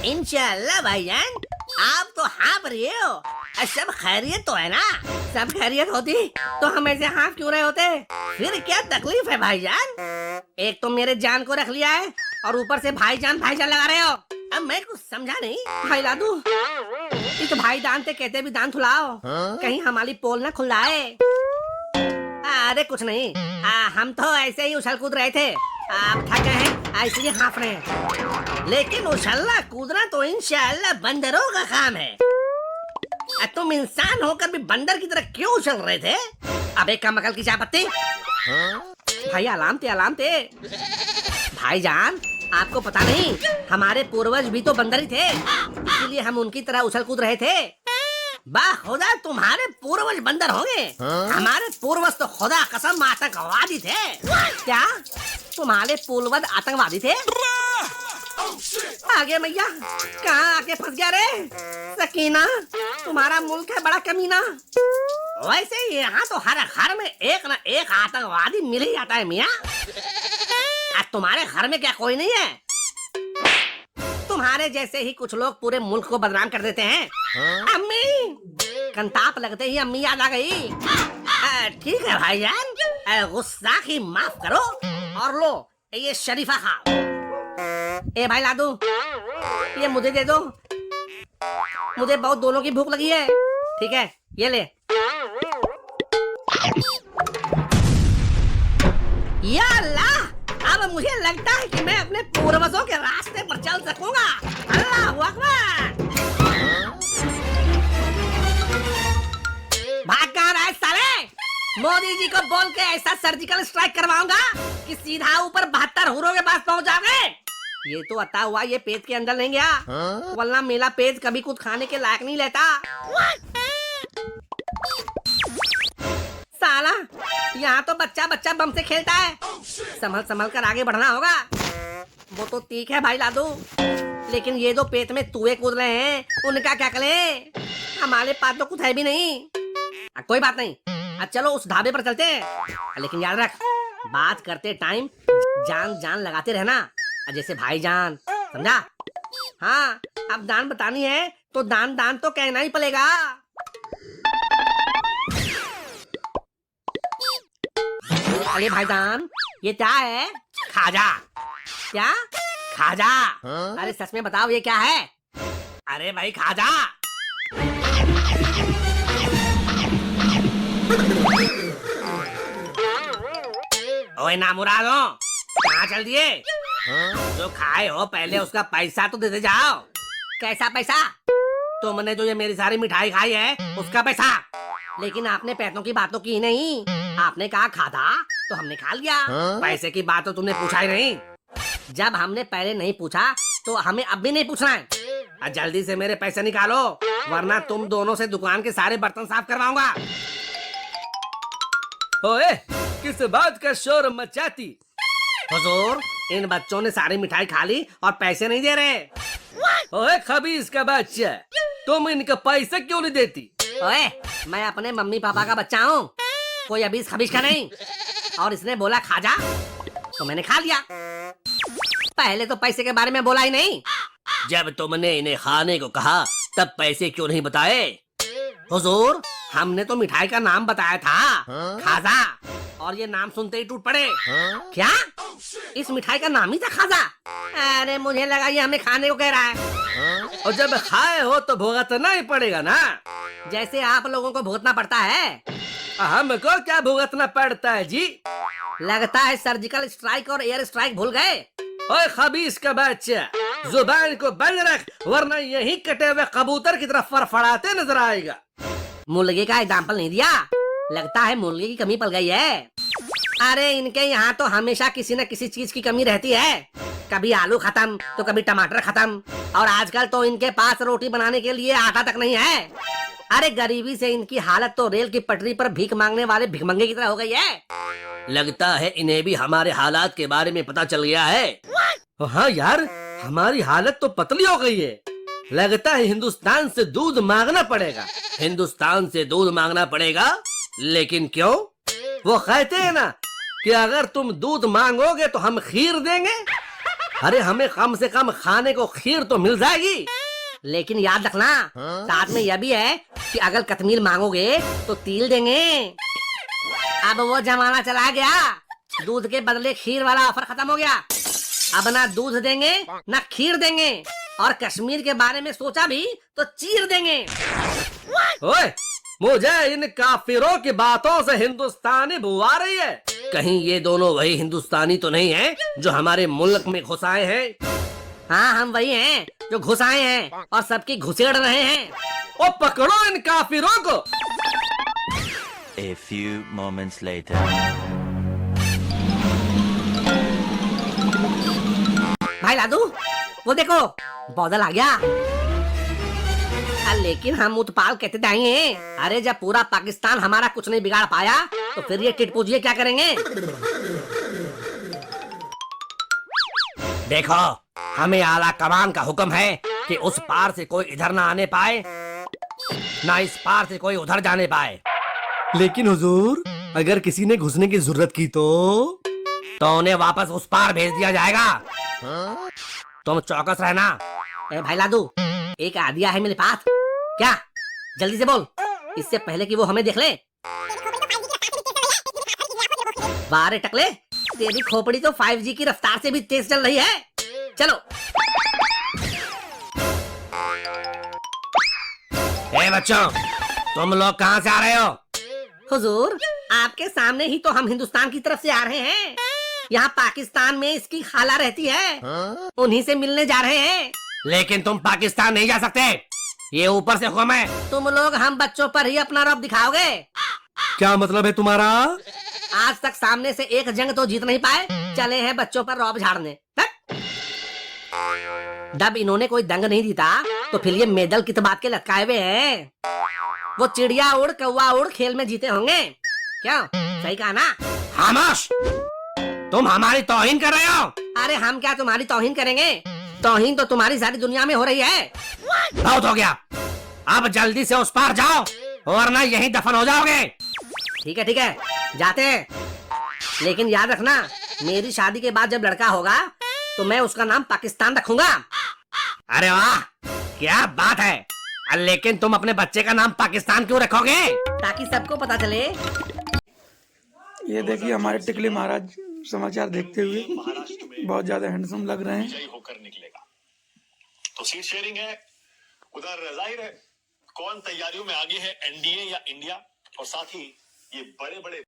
इंशाल्लाह भाईजान, आप तो हाँफ रहे हो। सब खैरियत तो है ना? सब खैरियत होती तो हम ऐसे हाँफ क्यों रहे होते? फिर क्या तकलीफ है भाईजान? एक तो मेरे जान को रख लिया है और ऊपर से भाईजान भाईजान लगा रहे हो। अब मैं कुछ समझा नहीं। भाई लादू, इस भाई दान ते कहते भी दान थुलाओ, कहीं हमारी पोल ना खुलाए। अरे कुछ नहीं, हम तो ऐसे ही उछल कूद रहे थे। आप थके हैं इसलिए हाँफ रहे हैं। लेकिन उछलना कूदना तो इंशाअल्लाह बंदरों का काम है। तुम इंसान होकर भी बंदर की तरह क्यों उछल रहे थे? अबे कमकल की चापत्ती। भाई अलाम थे। भाईजान, आपको पता नहीं, हमारे पूर्वज भी तो बंदर ही थे, इसीलिए हम उनकी तरह उछल कूद रहे थे। खुदा तुम्हारे पूर्वज बंदर होंगे। हमारे पूर्वज तो खुदा कसम आतंकवादी थे। क्या तुम्हारे पूर्वज आतंकवादी थे? आगे मैया, कहाँ आके फंस गया रे? सकीना, तुम्हारा मुल्क है बड़ा कमीना। वैसे यहाँ तो हर घर में एक न एक आतंकवादी मिल ही जाता है मियाँ। तुम्हारे घर में क्या कोई नहीं है? तुम्हारे जैसे ही कुछ लोग पूरे मुल्क को बदनाम कर देते हैं। अम्मी, कंताप लगते ही अम्मी याद आ गई। ठीक है भाईजान, गुस्सा की माफ करो और लो ये शरीफा खाओ। ए भाई लादू, ये मुझे दे दो, मुझे बहुत दोनों की भूख लगी है। ठीक है, ये ले। या अल्लाह, अब मुझे लगता है कि मैं अपने पूर्वजों के रास्ते पर चल सकूंगा। अल्लाहू अकबर। भाग कहाँ रहा है साले? मोदी जी को बोल के ऐसा सर्जिकल स्ट्राइक करवाऊंगा कि सीधा ऊपर 72 हुरों के पास पहुंच जाओगे। ये तो अता हुआ ये पेट के अंदर नहीं गया, वरना मेरा पेट कभी कुछ खाने के लायक नहीं लेता। साला, यहाँ तो बच्चा बच्चा बम से खेलता है। संभल संभल कर आगे बढ़ना होगा। वो तो ठीक है भाई लादू, लेकिन ये दो पेट में तुए कूद रहे हैं, उनका क्या करें? हमारे पास तो कुछ है भी नहीं। कोई बात नहीं, अब चलो उस ढाबे पर चलते हैं। लेकिन याद रख, बात करते टाइम जान जान लगाते रहना, जैसे भाईजान, समझा? हाँ, अब दान बतानी है तो दान दान तो कहना ही पड़ेगा। अरे भाईजान, ये क्या है? खाजा। क्या? खाजा? अरे सच में बताओ ये क्या है? अरे भाई खाजा। ओए नामुरादो, कहाँ चल दिए? जो खाए हो पहले उसका पैसा तो देते जाओ। कैसा पैसा? तुमने जो ये मेरी सारी मिठाई खाई है उसका पैसा। लेकिन आपने पैसों की बातों की नहीं, आपने कहा खाधा तो हमने खा लिया। पैसे की बात तो तुमने पूछा ही नहीं। जब हमने पहले नहीं पूछा तो हमें अब भी नहीं पूछना है। जल्दी से मेरे पैसे निकालो, वरना तुम दोनों से दुकान के सारे बर्तन साफ करवाऊंगा। ओए, किस बात का शोर मचाती? हुजूर, इन बच्चों ने सारी मिठाई खा ली और पैसे नहीं दे रहे। ओए खबीस का बच्चा, तुम इनका पैसा क्यों नहीं देती? ओए, मैं अपने मम्मी पापा का बच्चा हूँ, कोई अबीस खबीस का नहीं। और इसने बोला खाजा तो मैंने खा लिया। पहले तो पैसे के बारे में बोला ही नहीं। जब तुमने इन्हें खाने को कहा तब पैसे क्यों नहीं बताए? हुजूर, हमने तो मिठाई का नाम बताया था, खाजा, और ये नाम सुनते ही टूट पड़े। क्या? इस मिठाई का नाम ही था खाजा? अरे मुझे लगा ये हमें खाने को कह रहा है। और जब खाए हो तो भुगतना ही पड़ेगा ना, जैसे आप लोगों को भुगतना पड़ता है। हमको क्या भुगतना पड़ता है जी? लगता है सर्जिकल स्ट्राइक और एयर स्ट्राइक भूल गए। ओए खबीस का बच्चा, जुबान को बंद रख, वरना यही कटे हुए कबूतर की तरफ फड़फड़ाते नजर आएगा। मुर्गे का एग्जाम्पल नहीं दिया, लगता है मुर्गे की कमी पड़ गई है। अरे इनके यहाँ तो हमेशा किसी न किसी चीज की कमी रहती है। कभी आलू खत्म तो कभी टमाटर खत्म, और आजकल तो इनके पास रोटी बनाने के लिए आटा तक नहीं है। अरे गरीबी से इनकी हालत तो रेल की पटरी पर भीख मांगने वाले भिखमंगे की तरह हो गई है। लगता है इन्हें भी हमारे हालात के बारे में पता चल गया है। हाँ यार, हमारी हालत तो पतली हो गई है। लगता है हिंदुस्तान से दूध मांगना पड़ेगा। हिंदुस्तान से दूध मांगना पड़ेगा? लेकिन क्यों? वो कहते हैं ना कि अगर तुम दूध मांगोगे तो हम खीर देंगे। अरे हमें कम से कम खाने को खीर तो मिल जाएगी। लेकिन याद रखना, साथ में यह भी है कि अगर कतमील मांगोगे तो तिल देंगे। अब वो जमाना चला गया, दूध के बदले खीर वाला ऑफर खत्म हो गया। अब ना दूध देंगे ना खीर देंगे, और कश्मीर के बारे में सोचा भी तो चीर देंगे। ओए, मुझे इन काफिरों की बातों से हिंदुस्तानी बू आ रही है। कहीं ये दोनों वही हिंदुस्तानी तो नहीं हैं जो हमारे मुल्क में घुस आए हैं? हाँ, हम वही हैं जो घुस आए हैं और सबकी घुसेड़ रहे हैं। ओ पकड़ो इन काफिरों को। A few moments later. भाई लादू, वो देखो बादल आ गया। लेकिन हम उत्पाल कहते जाएंगे। अरे जब पूरा पाकिस्तान हमारा कुछ नहीं बिगाड़ पाया तो फिर ये टिटपूजिए क्या करेंगे? देखो, हमें आला कमान का हुक्म है कि उस पार से कोई इधर ना आने पाए, ना इस पार से कोई उधर जाने पाए। लेकिन हुजूर, अगर किसी ने घुसने की जरूरत की तो उन्हें वापस उस पार भेज दिया जाएगा। तुम चौकस रहना। ए भाई लादू, एक आइडिया है मेरे पास। क्या? जल्दी से बोल, इससे पहले कि वो हमें देख ले। बारे टकले, तेरी खोपड़ी तो 5G की रफ्तार से भी तेज चल रही है। चलो। ए बच्चों, तुम लोग कहाँ से आ रहे हो? हुजूर, आपके सामने ही तो हम हिंदुस्तान की तरफ से आ रहे हैं। यहाँ पाकिस्तान में इसकी खाला रहती है, उन्हीं से मिलने जा रहे हैं। लेकिन तुम पाकिस्तान नहीं जा सकते, ये ऊपर से हुक्म है। तुम लोग हम बच्चों पर ही अपना रब दिखाओगे। क्या मतलब है तुम्हारा? आज तक सामने से एक जंग तो जीत नहीं पाए, चले हैं बच्चों पर रौब झाड़ने। जब इन्होंने कोई दंग नहीं जीता तो फिर ये मेडल किस बात के लटकाए हुए हैं? वो चिड़िया उड़ कौवा उड़ खेल में जीते होंगे। क्या सही कहा ना? खामोश, तुम हमारी तौहीन कर रहे हो। अरे हम क्या तुम्हारी तौहीन करेंगे? तौहीन तो तुम्हारी सारी दुनिया में हो रही है। बहुत हो गया, अब जल्दी से उस पार जाओ वरना यहीं दफन हो जाओगे। ठीक है, जाते हैं। लेकिन याद रखना, मेरी शादी के बाद जब लड़का होगा तो मैं उसका नाम पाकिस्तान रखूंगा। अरे वाह, क्या बात है। लेकिन तुम अपने बच्चे का नाम पाकिस्तान क्यों रखोगे? ताकि सबको पता चले। ये देखिए हमारे टिकली महाराज समाचार देखते हुए बहुत ज्यादा हैंडसम लग रहे हैं। विजयी होकर निकलेगा। तो सीट शेयरिंग है, उधर जाहिर है कौन तैयारियों में आगे है, एनडीए या इंडिया। और साथ ही ये बड़े बड़े